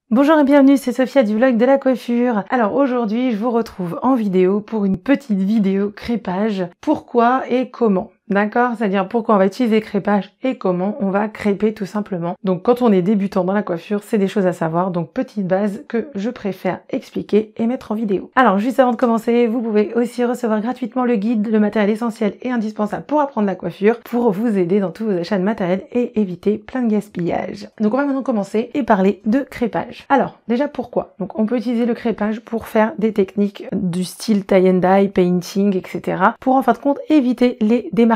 Bonjour et bienvenue, c'est Sophia du vlog de la coiffure. Alors aujourd'hui, je vous retrouve en vidéo pour une petite vidéo crêpage. Pourquoi et comment? D'accord? C'est-à-dire pourquoi on va utiliser crêpage et comment on va crêper tout simplement. Donc quand on est débutant dans la coiffure, c'est des choses à savoir. Donc petite base que je préfère expliquer et mettre en vidéo. Alors juste avant de commencer, vous pouvez aussi recevoir gratuitement le guide, le matériel essentiel et indispensable pour apprendre la coiffure, pour vous aider dans tous vos achats de matériel et éviter plein de gaspillage. Donc on va maintenant commencer et parler de crêpage. Alors déjà pourquoi? Donc on peut utiliser le crêpage pour faire des techniques du style tie and dye, painting, etc. pour en fin de compte éviter les démarcations.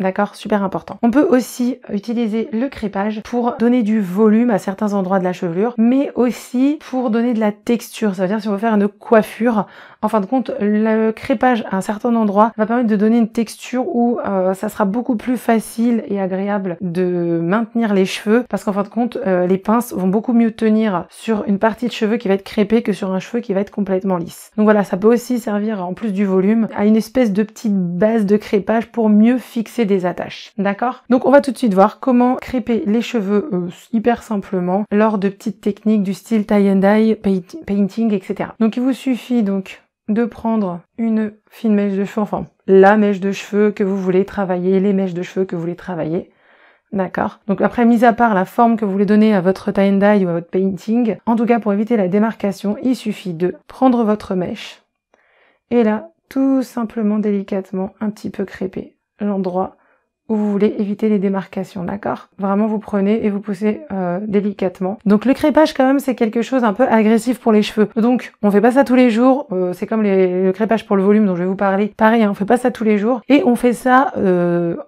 D'accord, super important. On peut aussi utiliser le crêpage pour donner du volume à certains endroits de la chevelure, mais aussi pour donner de la texture. Ça veut dire si on veut faire une coiffure, en fin de compte, le crêpage à un certain endroit va permettre de donner une texture où ça sera beaucoup plus facile et agréable de maintenir les cheveux, parce qu'en fin de compte, les pinces vont beaucoup mieux tenir sur une partie de cheveux qui va être crêpée que sur un cheveu qui va être complètement lisse. Donc voilà, ça peut aussi servir, en plus du volume, à une espèce de petite base de crêpage pour mieux fixer des attaches. D'accord? Donc on va tout de suite voir comment crêper les cheveux hyper simplement lors de petites techniques du style tie and dye, painting, etc. Donc il vous suffit donc de prendre une fine mèche de cheveux, enfin la mèche de cheveux que vous voulez travailler, les mèches de cheveux que vous voulez travailler. D'accord. Donc après, mis à part la forme que vous voulez donner à votre tie and dye ou à votre painting, en tout cas pour éviter la démarcation, il suffit de prendre votre mèche et là, tout simplement délicatement, un petit peu crêper l'endroit où vous voulez éviter les démarcations, d'accord? Vraiment, vous prenez et vous poussez délicatement. Donc le crêpage, quand même, c'est quelque chose un peu agressif pour les cheveux. Donc, on fait pas ça tous les jours. C'est comme le crêpage pour le volume dont je vais vous parler. Pareil, hein, on fait pas ça tous les jours. Et on fait ça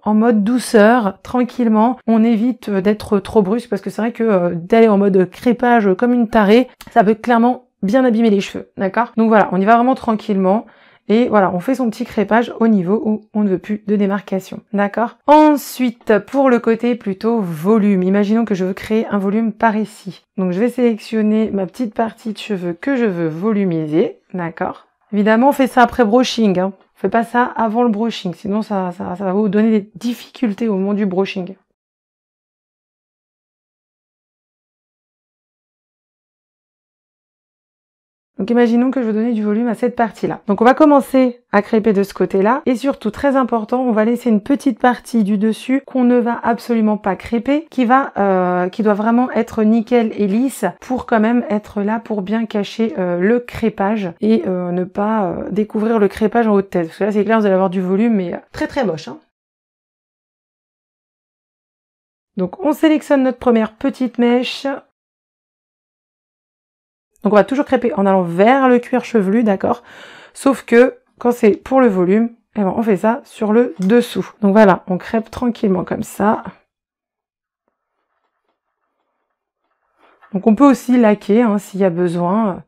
en mode douceur, tranquillement. On évite d'être trop brusque parce que c'est vrai que d'aller en mode crêpage comme une tarée, ça peut clairement bien abîmer les cheveux, d'accord? Donc voilà, on y va vraiment tranquillement. Et voilà, on fait son petit crêpage au niveau où on ne veut plus de démarcation. D'accord? Ensuite, pour le côté plutôt volume, imaginons que je veux créer un volume par ici. Donc je vais sélectionner ma petite partie de cheveux que je veux volumiser. D'accord? Évidemment, on fait ça après brushing. Hein. On fait pas ça avant le brushing, sinon ça va vous donner des difficultés au moment du brushing. Donc imaginons que je veux donner du volume à cette partie-là. Donc on va commencer à crêper de ce côté-là. Et surtout, très important, on va laisser une petite partie du dessus qu'on ne va absolument pas crêper, qui doit vraiment être nickel et lisse pour quand même être là pour bien cacher le crêpage et ne pas découvrir le crêpage en haut de tête. Parce que là, c'est clair, vous allez avoir du volume, mais très très moche. Hein. Donc on sélectionne notre première petite mèche. Donc on va toujours crêper en allant vers le cuir chevelu, d'accord? Sauf que quand c'est pour le volume, eh ben, on fait ça sur le dessous. Donc voilà, on crêpe tranquillement comme ça. Donc on peut aussi laquer hein, s'il y a besoin.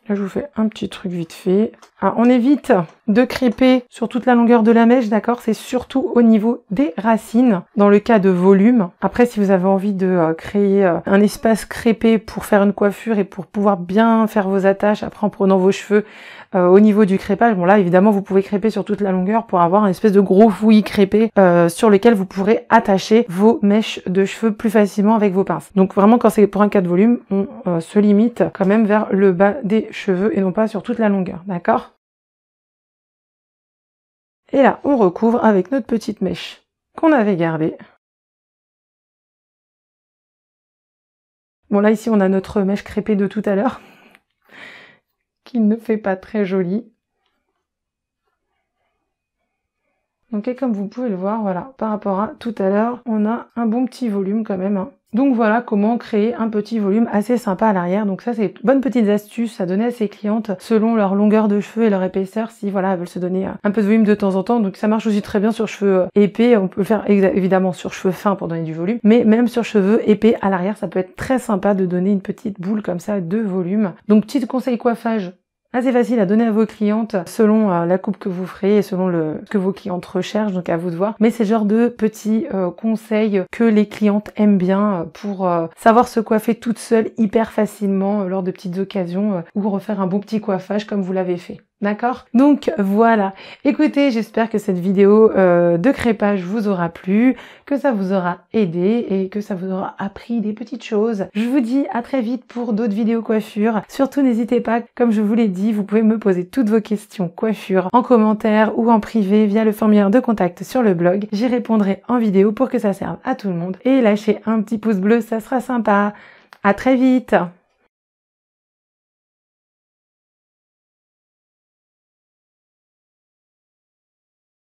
Là, je vous fais un petit truc vite fait. Alors, on évite de crêper sur toute la longueur de la mèche, d'accord? C'est surtout au niveau des racines, dans le cas de volume. Après, si vous avez envie de créer un espace crêpé pour faire une coiffure et pour pouvoir bien faire vos attaches, après en prenant vos cheveux au niveau du crêpage, bon là, évidemment, vous pouvez crêper sur toute la longueur pour avoir une espèce de gros fouillis crêpé sur lequel vous pourrez attacher vos mèches de cheveux plus facilement avec vos pinces. Donc vraiment, quand c'est pour un cas de volume, on se limite quand même vers le bas des cheveux et non pas sur toute la longueur, d'accord? Et là, on recouvre avec notre petite mèche qu'on avait gardée. Bon là, ici, on a notre mèche crêpée de tout à l'heure, qui ne fait pas très jolie. Donc, et comme vous pouvez le voir, voilà, par rapport à tout à l'heure, on a un bon petit volume quand même, hein. Donc voilà comment créer un petit volume assez sympa à l'arrière. Donc ça, c'est une bonne petite astuce à donner à ses clientes selon leur longueur de cheveux et leur épaisseur, si voilà, elles veulent se donner un peu de volume de temps en temps. Donc ça marche aussi très bien sur cheveux épais. On peut le faire évidemment sur cheveux fins pour donner du volume, mais même sur cheveux épais à l'arrière, ça peut être très sympa de donner une petite boule comme ça de volume. Donc petit conseil coiffage assez facile à donner à vos clientes selon la coupe que vous ferez et selon ce que vos clientes recherchent, donc à vous de voir. Mais c'est le genre de petits conseils que les clientes aiment bien pour savoir se coiffer toute seule hyper facilement lors de petites occasions ou refaire un beau petit coiffage comme vous l'avez fait. D'accord? Donc voilà. Écoutez, j'espère que cette vidéo de crépage vous aura plu, que ça vous aura aidé et que ça vous aura appris des petites choses. Je vous dis à très vite pour d'autres vidéos coiffure. Surtout n'hésitez pas, comme je vous l'ai dit, vous pouvez me poser toutes vos questions coiffure en commentaire ou en privé via le formulaire de contact sur le blog. J'y répondrai en vidéo pour que ça serve à tout le monde. Et lâchez un petit pouce bleu, ça sera sympa. À très vite!